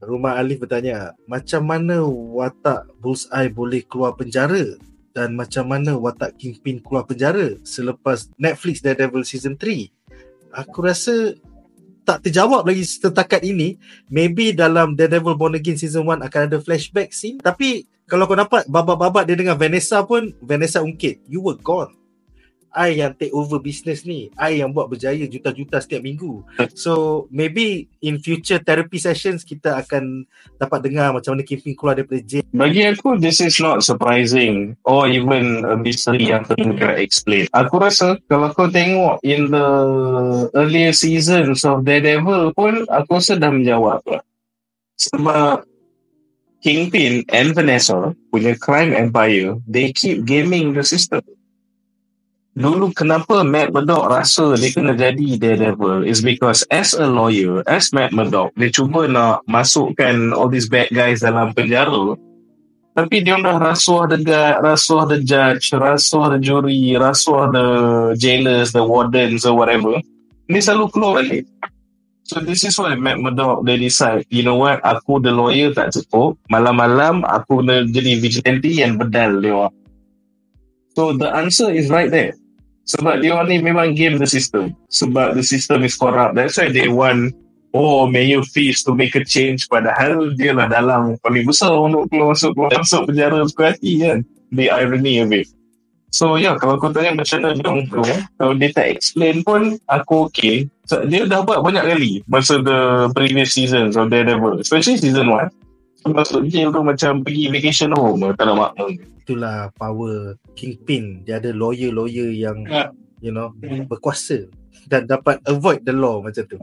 Rumah Alif bertanya, macam mana watak Bullseye boleh keluar penjara dan macam mana watak Kingpin keluar penjara selepas Netflix Daredevil Season 3? Aku rasa tak terjawab lagi setakat ini. Maybe dalam Daredevil Born Again Season 1 akan ada flashback scene. Tapi kalau kau nampak babat-babat dia dengan Vanessa pun, Vanessa ungkit, you were gone. I yang take over business ni, I yang buat berjaya juta-juta setiap minggu. So maybe in future therapy sessions kita akan dapat dengar macam mana Kingpin keluar daripada jail. Bagi aku, this is not surprising or even a mystery yang perlu kena explain. Aku rasa kalau kau tengok in the earlier seasons of Daredevil pun, aku rasa dah menjawab lah. Sebab Kingpin and Vanessa punya crime empire, they keep gaming the system. Dulu kenapa Matt Murdock rasa dia kena jadi Daredevil is because as a lawyer, as Matt Murdock, dia cuba nak masukkan all these bad guys dalam penjara, tapi dia dah rasuah the guard, rasuah the judge, rasuah the jury, rasuah the jailers, the wardens or whatever. Ni selalu keluar balik. So this is why Matt Murdock, they decide, you know what, aku the lawyer tak cukup, malam-malam aku nak jadi vigilante yang bedal dia orang. So the answer is right there. Sebab dia orang ni memang game the system. Sebab the system is corrupt. That's why they want Mayor Fish to make a change. Padahal dia lah dalam paling besar untuk keluar masuk penjara suka hati kan. The irony of it. So kalau kau tanya macam mana dia orang kalau dia tak explain pun aku okay. So, dia dah buat banyak kali masa the previous seasons of Daredevil. Especially season 1. Masuk jail tu macam pergi vacation home. Tak nak makna. Itulah power Kingpin. Dia ada lawyer yang berkuasa dan dapat avoid the law macam tu.